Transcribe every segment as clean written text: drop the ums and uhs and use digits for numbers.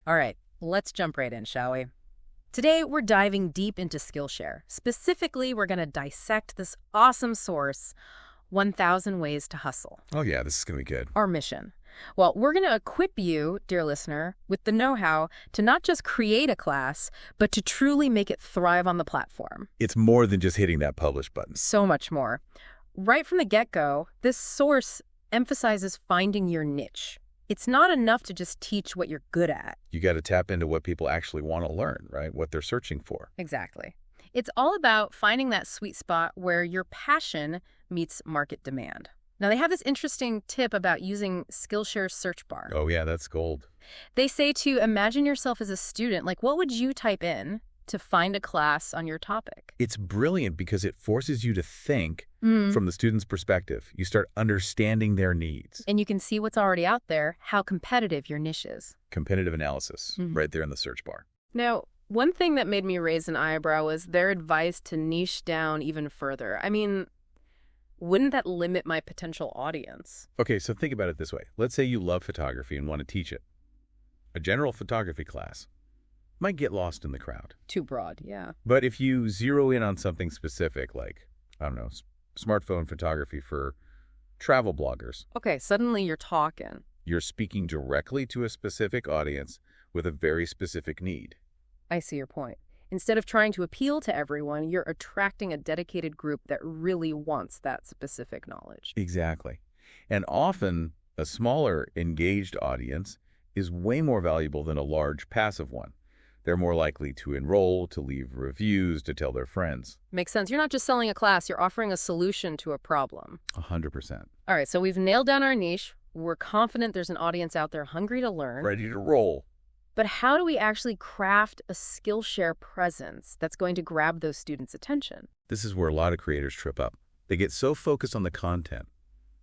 All right, let's jump right in, shall we? Today, we're diving deep into Skillshare. Specifically, we're going to dissect this awesome source, 1,000 Ways to Hustle. Oh yeah, this is going to be good. Our mission. Well, we're going to equip you, dear listener, with the know-how to not just create a class, but to truly make it thrive on the platform. It's more than just hitting that publish button. So much more. Right from the get-go, this source emphasizes finding your niche. It's not enough to just teach what you're good at. You got to tap into what people actually want to learn, right? What they're searching for. Exactly. It's all about finding that sweet spot where your passion meets market demand. Now, they have this interesting tip about using Skillshare's search bar. Oh yeah, that's gold. They say to imagine yourself as a student. Like, what would you type in to find a class on your topic? It's brilliant because it forces you to think Mm. from the student's perspective. You start understanding their needs. And you can see what's already out there, how competitive your niche is. Competitive analysis Mhm. right there in the search bar. Now, one thing that made me raise an eyebrow was their advice to niche down even further. I mean, wouldn't that limit my potential audience? Okay, so think about it this way. Let's say you love photography and want to teach it. A general photography class might get lost in the crowd. Too broad, yeah. But if you zero in on something specific, like, I don't know, smartphone photography for travel bloggers, Okay, suddenly you're talking. you're speaking directly to a specific audience with a very specific need. I see your point. Instead of trying to appeal to everyone, you're attracting a dedicated group that really wants that specific knowledge. Exactly. And often, a smaller, engaged audience is way more valuable than a large, passive one. They're more likely to enroll, to leave reviews, to tell their friends. Makes sense. You're not just selling a class, you're offering a solution to a problem. 100%. All right, so we've nailed down our niche. We're confident there's an audience out there hungry to learn. Ready to roll. But how do we actually craft a Skillshare presence that's going to grab those students' attention? This is where a lot of creators trip up. They get so focused on the content,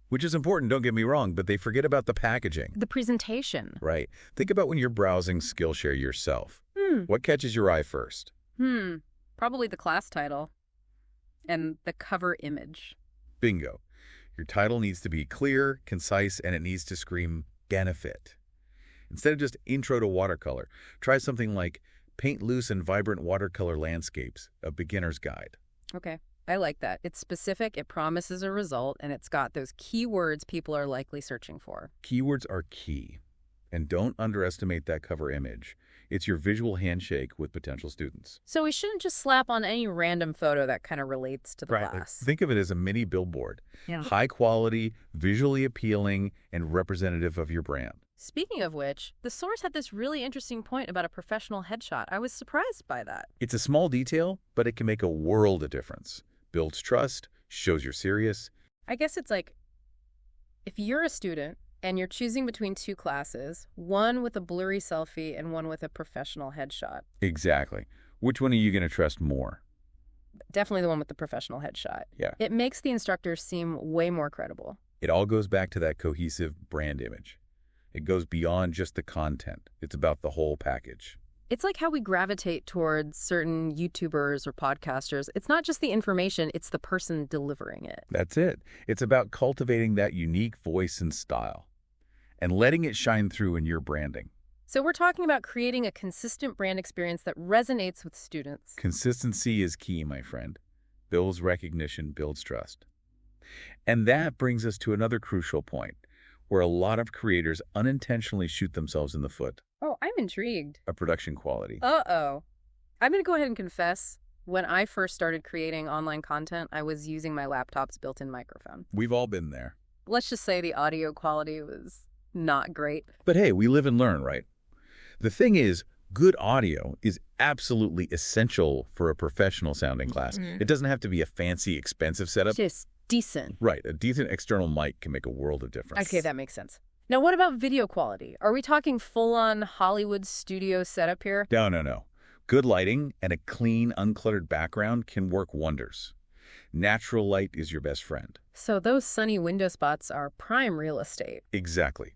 which is important, don't get me wrong, but they forget about the packaging. The presentation. Right. Think about when you're browsing Skillshare yourself. What catches your eye first? Probably the class title and the cover image. Bingo. Your title needs to be clear, concise, and it needs to scream benefit. Instead of just intro to watercolor, try something like Paint Loose and Vibrant Watercolor Landscapes, a beginner's guide. Okay, I like that. It's specific, it promises a result, and it's got those keywords people are likely searching for. Keywords are key. And don't underestimate that cover image. It's your visual handshake with potential students. So we shouldn't just slap on any random photo that kind of relates to the class. Think of it as a mini billboard. Yeah. High quality, visually appealing, and representative of your brand. Speaking of which, the source had this really interesting point about a professional headshot. I was surprised by that. It's a small detail, but it can make a world of difference. Builds trust, shows you're serious. I guess it's like, if you're a student and you're choosing between two classes, one with a blurry selfie and one with a professional headshot. Exactly. Which one are you going to trust more? Definitely the one with the professional headshot. Yeah. It makes the instructors seem way more credible. It all goes back to that cohesive brand image. It goes beyond just the content. It's about the whole package. It's like how we gravitate towards certain YouTubers or podcasters. It's not just the information, it's the person delivering it. That's it. It's about cultivating that unique voice and style and letting it shine through in your branding. So we're talking about creating a consistent brand experience that resonates with students. Consistency is key, my friend. Builds recognition, builds trust. And that brings us to another crucial point where a lot of creators unintentionally shoot themselves in the foot. Oh, I'm intrigued. A production quality. Uh-oh. I'm going to go ahead and confess, when I first started creating online content, I was using my laptop's built-in microphone. We've all been there. Let's just say the audio quality was not great. But hey, we live and learn, right? The thing is, good audio is absolutely essential for a professional sounding class. Mhm. It doesn't have to be a fancy, expensive setup. Just decent. Right, a decent external mic can make a world of difference. Okay, that makes sense. Now, what about video quality? Are we talking full-on Hollywood studio setup here? No. Good lighting and a clean, uncluttered background can work wonders. Natural light is your best friend. So those sunny window spots are prime real estate. Exactly.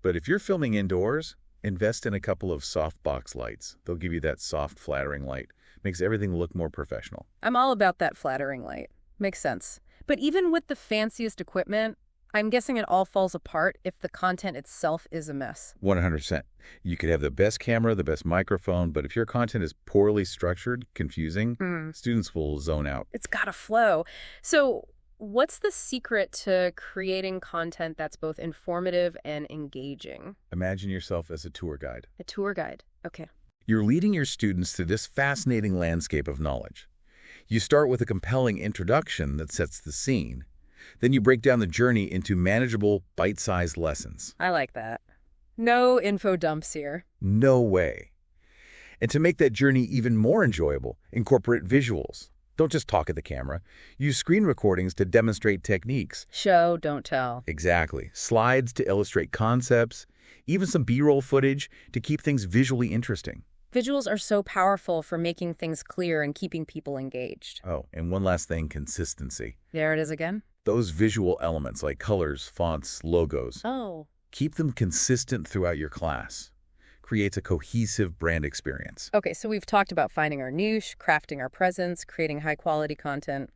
But if you're filming indoors, invest in a couple of softbox lights. They'll give you that soft, flattering light. Makes everything look more professional. I'm all about that flattering light. Makes sense. But even with the fanciest equipment, I'm guessing it all falls apart if the content itself is a mess. 100%. You could have the best camera, the best microphone, but if your content is poorly structured, confusing, students will zone out. It's gotta flow. So what's the secret to creating content that's both informative and engaging? Imagine yourself as a tour guide. A tour guide. Okay. You're leading your students through this fascinating landscape of knowledge. You start with a compelling introduction that sets the scene. Then you break down the journey into manageable, bite-sized lessons. I like that. No info dumps here. No way. And to make that journey even more enjoyable, incorporate visuals. Don't just talk at the camera. Use screen recordings to demonstrate techniques. Show, don't tell. Exactly. Slides to illustrate concepts, even some B-roll footage to keep things visually interesting. Visuals are so powerful for making things clear and keeping people engaged. Oh, and one last thing, consistency. There it is again. Those visual elements like colors, fonts, logos. Oh. Keep them consistent throughout your class. Creates a cohesive brand experience. Okay, so we've talked about finding our niche, crafting our presence, creating high-quality content.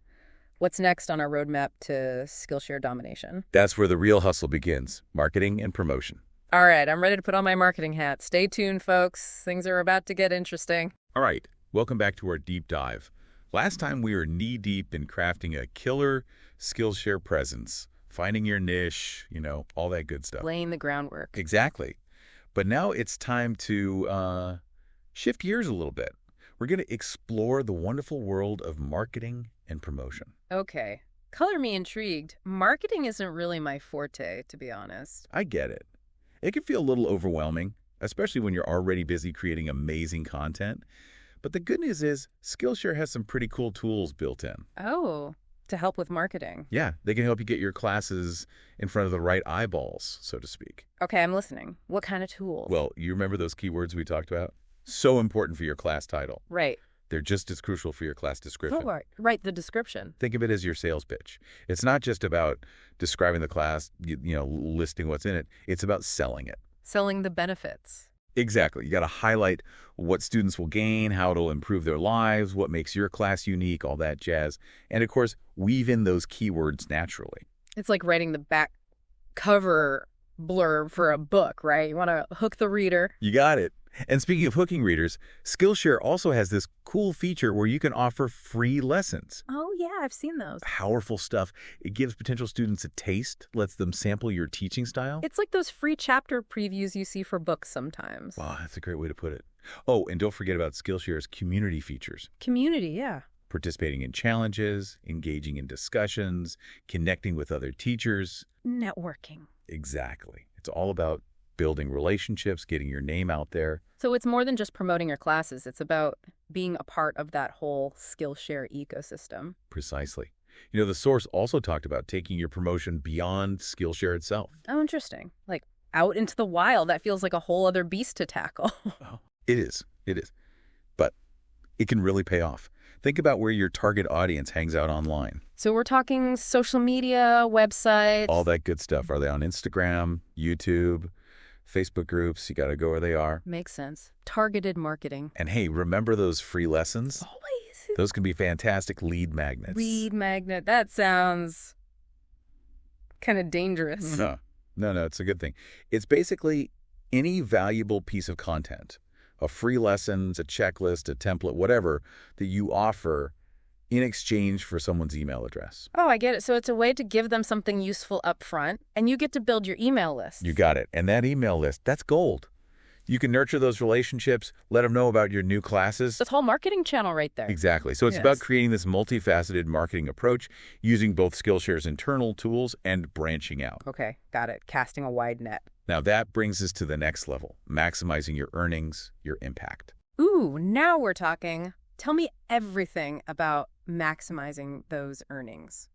What's next on our roadmap to Skillshare domination? That's where the real hustle begins, marketing and promotion. All right, I'm ready to put on my marketing hat. Stay tuned, folks. Things are about to get interesting. All right, welcome back to our deep dive. Last time we were knee-deep in crafting a killer Skillshare presence, finding your niche, all that good stuff. Laying the groundwork. Exactly. But now it's time to shift gears a little bit. We're going to explore the wonderful world of marketing and promotion. Okay. Color me intrigued. Marketing isn't really my forte, to be honest. I get it. It can feel a little overwhelming, especially when you're already busy creating amazing content. But the good news is Skillshare has some pretty cool tools built in. Oh, to help with marketing. Yeah, they can help you get your classes in front of the right eyeballs, so to speak. Okay, I'm listening. What kind of tools? Well, you remember those keywords we talked about? So important for your class title. Right. They're just as crucial for your class description. Oh, right, the description. Think of it as your sales pitch. It's not just about describing the class, listing what's in it. It's about selling it. Selling the benefits. Exactly. You got to highlight what students will gain, how it'll improve their lives, what makes your class unique, all that jazz. And, of course, weave in those keywords naturally. It's like writing the back cover blurb for a book, right? You want to hook the reader. You got it. And speaking of hooking readers, Skillshare also has this cool feature where you can offer free lessons. Oh, yeah, I've seen those. Powerful stuff. It gives potential students a taste, lets them sample your teaching style. It's like those free chapter previews you see for books sometimes. Wow, that's a great way to put it. Oh, and don't forget about Skillshare's community features. Community, yeah. Participating in challenges, engaging in discussions, connecting with other teachers. Networking. Exactly. It's all about building relationships, getting your name out there. So it's more than just promoting your classes. It's about being a part of that whole Skillshare ecosystem. Precisely. The source also talked about taking your promotion beyond Skillshare itself. Oh, interesting. Like out into the wild. That feels like a whole other beast to tackle. It is. It is. But it can really pay off. Think about where your target audience hangs out online. So we're talking social media, websites. All that good stuff. Are they on Instagram, YouTube, Facebook groups? You got to go where they are. Makes sense. Targeted marketing. And hey, remember those free lessons? Always. Those can be fantastic lead magnets. Lead magnet. That sounds kind of dangerous. No, it's a good thing. It's basically any valuable piece of content, a free lesson, a checklist, a template, whatever, that you offer in exchange for someone's email address. Oh, I get it. So it's a way to give them something useful up front, and you get to build your email list. You got it. And that email list, that's gold. You can nurture those relationships, let them know about your new classes. This whole marketing channel right there. Exactly. So it's about creating this multifaceted marketing approach using both Skillshare's internal tools and branching out. Okay, got it. Casting a wide net. Now that brings us to the next level, maximizing your earnings, your impact. Ooh, now we're talking. Tell me everything about maximizing those earnings.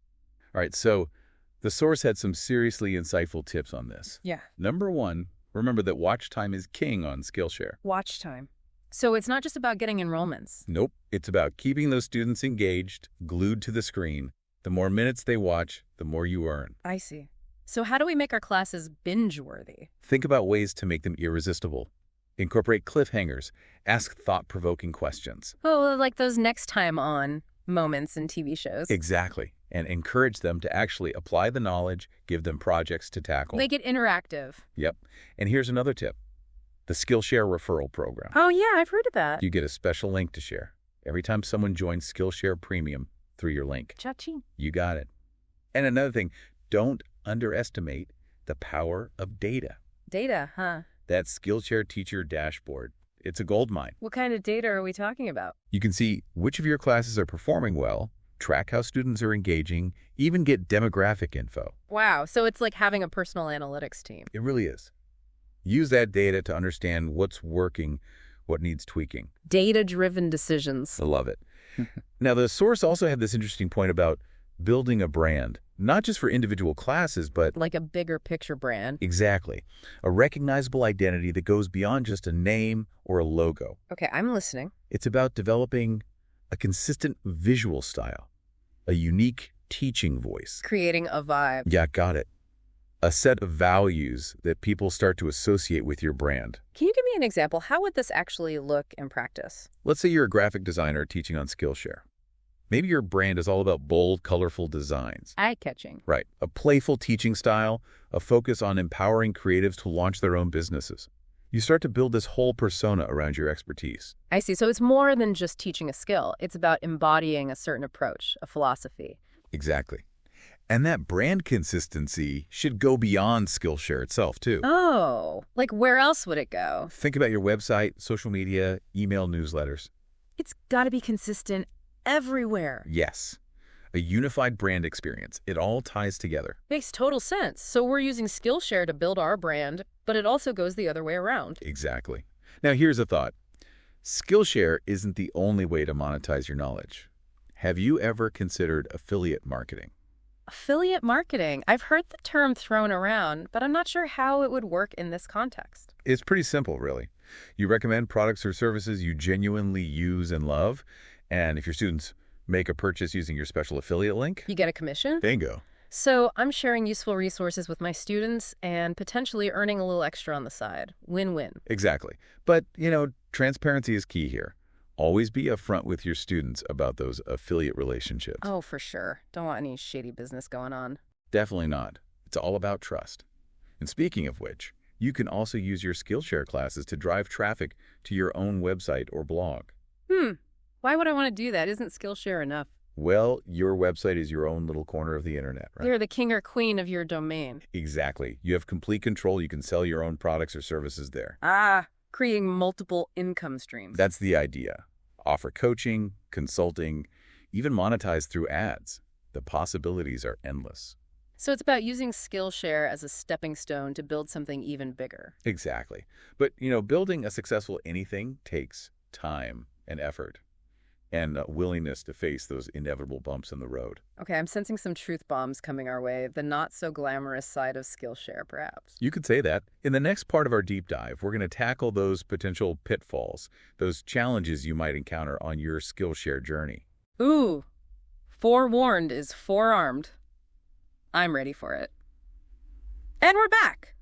All right, so the source had some seriously insightful tips on this. Yeah. Number one, remember that watch time is king on Skillshare. Watch time. So it's not just about getting enrollments. Nope. It's about keeping those students engaged, glued to the screen. The more minutes they watch, the more you earn. I see. So how do we make our classes binge-worthy? Think about ways to make them irresistible. Incorporate cliffhangers. Ask thought-provoking questions. Oh, like those next time on moments in TV shows. Exactly. and encourage them to actually apply the knowledge, give them projects to tackle. Make it interactive. Yep. And here's another tip. The Skillshare referral program. Oh, yeah, I've heard of that. You get a special link to share every time someone joins Skillshare Premium through your link. Cha-ching. You got it. And another thing, don't underestimate the power of data. Data, huh? That Skillshare teacher dashboard, it's a goldmine. What kind of data are we talking about? You can see which of your classes are performing well, track how students are engaging, even get demographic info. Wow, so it's like having a personal analytics team. It really is. Use that data to understand what's working, what needs tweaking. Data-driven decisions. I love it. Now, the source also had this interesting point about building a brand, not just for individual classes, but Like a bigger picture brand. exactly, a recognizable identity that goes beyond just a name or a logo. Okay, I'm listening. It's about developing a consistent visual style, a unique teaching voice. Creating a vibe. Yeah, got it. A set of values that people start to associate with your brand. Can you give me an example? How would this actually look in practice? Let's say you're a graphic designer teaching on Skillshare. Maybe your brand is all about bold, colorful designs. Eye-catching. Right. A playful teaching style, a focus on empowering creatives to launch their own businesses. You start to build this whole persona around your expertise. I see. So it's more than just teaching a skill. It's about embodying a certain approach, a philosophy. Exactly. And that brand consistency should go beyond Skillshare itself, too. Oh, like where else would it go? Think about your website, social media, email newsletters. It's got to be consistent everywhere. Yes. A unified brand experience. It all ties together. Makes total sense. So we're using Skillshare to build our brand, but it also goes the other way around. Exactly. Now, here's a thought. Skillshare isn't the only way to monetize your knowledge. Have you ever considered affiliate marketing? Affiliate marketing. I've heard the term thrown around, but I'm not sure how it would work in this context. It's pretty simple, really. You recommend products or services you genuinely use and love, and if your students make a purchase using your special affiliate link, You get a commission? bingo. So I'm sharing useful resources with my students and potentially earning a little extra on the side. Win-win. Exactly. But, transparency is key here. Always be upfront with your students about those affiliate relationships. Oh, for sure. Don't want any shady business going on. Definitely not. It's all about trust. And speaking of which, you can also use your Skillshare classes to drive traffic to your own website or blog. Why would I want to do that? Isn't Skillshare enough? Well, your website is your own little corner of the internet, right? You're the king or queen of your domain. Exactly. You have complete control. You can sell your own products or services there. Creating multiple income streams. That's the idea. Offer coaching, consulting, even monetize through ads. The possibilities are endless. So it's about using Skillshare as a stepping stone to build something even bigger. Exactly. But, building a successful anything takes time and effort and a willingness to face those inevitable bumps in the road. Okay, I'm sensing some truth bombs coming our way, the not-so-glamorous side of Skillshare, perhaps. You could say that. In the next part of our deep dive, we're going to tackle those potential pitfalls, those challenges you might encounter on your Skillshare journey. Ooh, forewarned is forearmed. I'm ready for it. And we're back.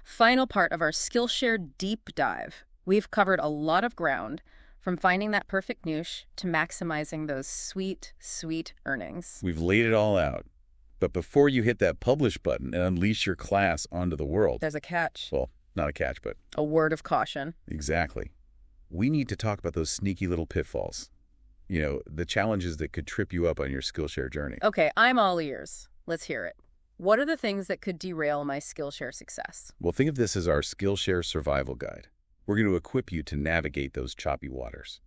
Final part of our Skillshare deep dive. We've covered a lot of ground, from finding that perfect niche to maximizing those sweet, sweet earnings. We've laid it all out. But before you hit that publish button and unleash your class onto the world, There's a catch. well, not a catch, but A word of caution. exactly. We need to talk about those sneaky little pitfalls. The challenges that could trip you up on your Skillshare journey. Okay, I'm all ears. Let's hear it. What are the things that could derail my Skillshare success? Well, think of this as our Skillshare survival guide. We're going to equip you to navigate those choppy waters.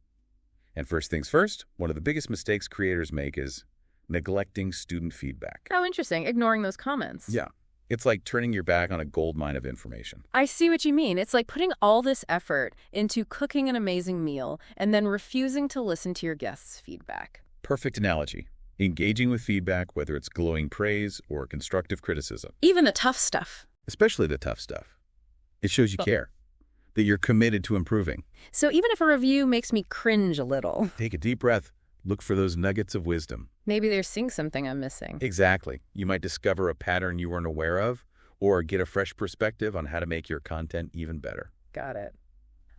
And first things first, one of the biggest mistakes creators make is neglecting student feedback. Oh, interesting. Ignoring those comments. Yeah. It's like turning your back on a gold mine of information. I see what you mean. It's like putting all this effort into cooking an amazing meal and then refusing to listen to your guests' feedback. Perfect analogy. Engaging with feedback, whether it's glowing praise or constructive criticism. Even the tough stuff. Especially the tough stuff. It shows you care, that you're committed to improving. So even if a review makes me cringe a little, Take a deep breath. Look for those nuggets of wisdom. maybe they're seeing something I'm missing. Exactly. You might discover a pattern you weren't aware of, or get a fresh perspective on how to make your content even better. Got it.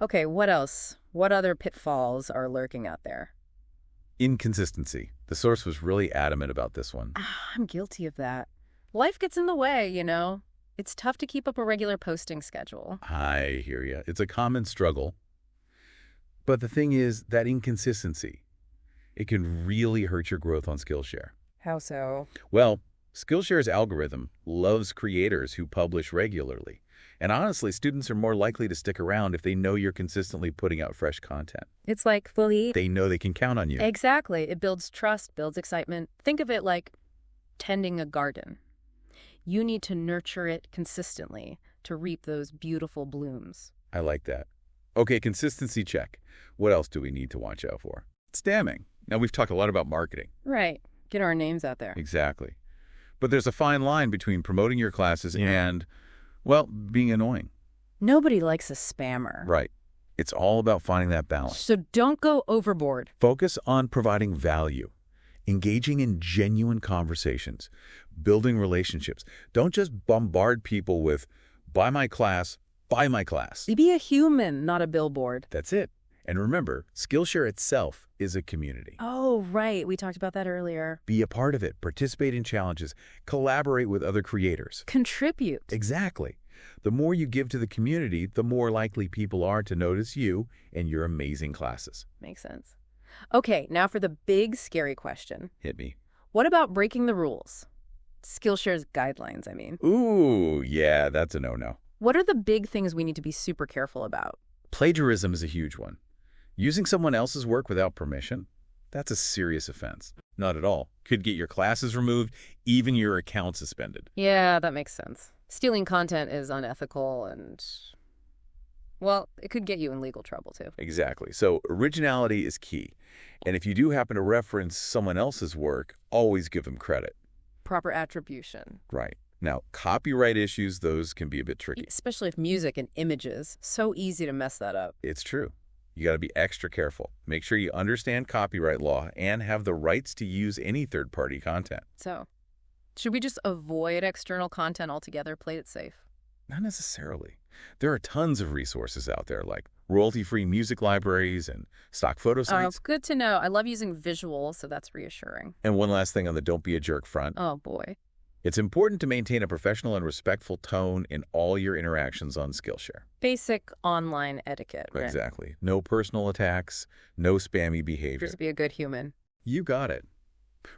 Okay, what else? What other pitfalls are lurking out there? Inconsistency. The source was really adamant about this one. I'm guilty of that. Life gets in the way, you know. It's tough to keep up a regular posting schedule. I hear you. It's a common struggle. But the thing is, that inconsistency, it can really hurt your growth on Skillshare. How so? Well, Skillshare's algorithm loves creators who publish regularly. And honestly, students are more likely to stick around if they know you're consistently putting out fresh content. It's like fully. They know they can count on you. Exactly. It builds trust, builds excitement. Think of it like tending a garden. You need to nurture it consistently to reap those beautiful blooms. I like that. Okay, consistency check. What else do we need to watch out for? Spamming. Now, we've talked a lot about marketing. Right. Get our names out there. Exactly. But there's a fine line between promoting your classes and, well, being annoying. Nobody likes a spammer. Right. It's all about finding that balance. So don't go overboard. Focus on providing value, engaging in genuine conversations, building relationships. Don't just bombard people with, buy my class, buy my class. Be a human, not a billboard. That's it. And remember, Skillshare itself is a community. Oh, right. We talked about that earlier. Be a part of it. Participate in challenges. Collaborate with other creators. Contribute. Exactly. The more you give to the community, the more likely people are to notice you and your amazing classes. Makes sense. Okay, now for the big, scary question. Hit me. What about breaking the rules? Skillshare's guidelines, I mean. Ooh, yeah, that's a no-no. What are the big things we need to be super careful about? Plagiarism is a huge one. Using someone else's work without permission? That's a serious offense. Not at all. Could get your classes removed, even your account suspended. Yeah, that makes sense. Stealing content is unethical and, well, it could get you in legal trouble too. Exactly. So originality is key. And if you do happen to reference someone else's work, always give them credit. Proper attribution. Right. Now, copyright issues, those can be a bit tricky. Especially if music and images, so easy to mess that up. It's true. You got to be extra careful. Make sure you understand copyright law and have the rights to use any third-party content. So, should we just avoid external content altogether, play it safe? Not necessarily. There are tons of resources out there like royalty-free music libraries and stock photo sites. Oh, good to know. I love using visuals, so that's reassuring. And one last thing on the don't be a jerk front. Oh, boy. It's important to maintain a professional and respectful tone in all your interactions on Skillshare. Basic online etiquette, right? Exactly. No personal attacks, no spammy behavior. Just be a good human. You got it.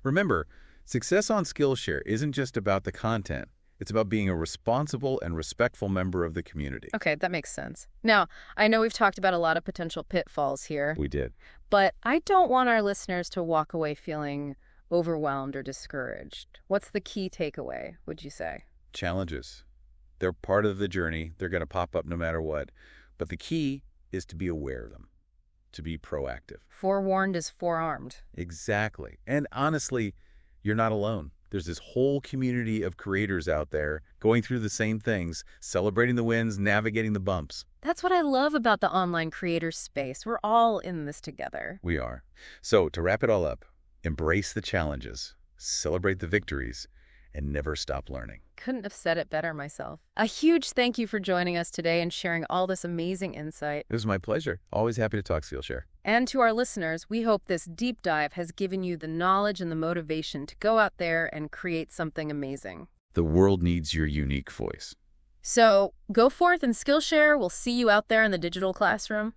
Remember, success on Skillshare isn't just about the content. It's about being a responsible and respectful member of the community. Okay, that makes sense. Now, I know we've talked about a lot of potential pitfalls here. We did. But I don't want our listeners to walk away feeling overwhelmed or discouraged. What's the key takeaway, would you say? Challenges. They're part of the journey. They're going to pop up no matter what. But the key is to be aware of them, to be proactive. Forewarned is forearmed. Exactly. And honestly, you're not alone. There's this whole community of creators out there going through the same things, celebrating the wins, navigating the bumps. That's what I love about the online creator space. We're all in this together. We are. So to wrap it all up, embrace the challenges, celebrate the victories, and never stop learning. Couldn't have said it better myself. A huge thank you for joining us today and sharing all this amazing insight. It was my pleasure. Always happy to talk Skillshare. And to our listeners, we hope this deep dive has given you the knowledge and the motivation to go out there and create something amazing. The world needs your unique voice. So go forth and Skillshare. We'll see you out there in the digital classroom.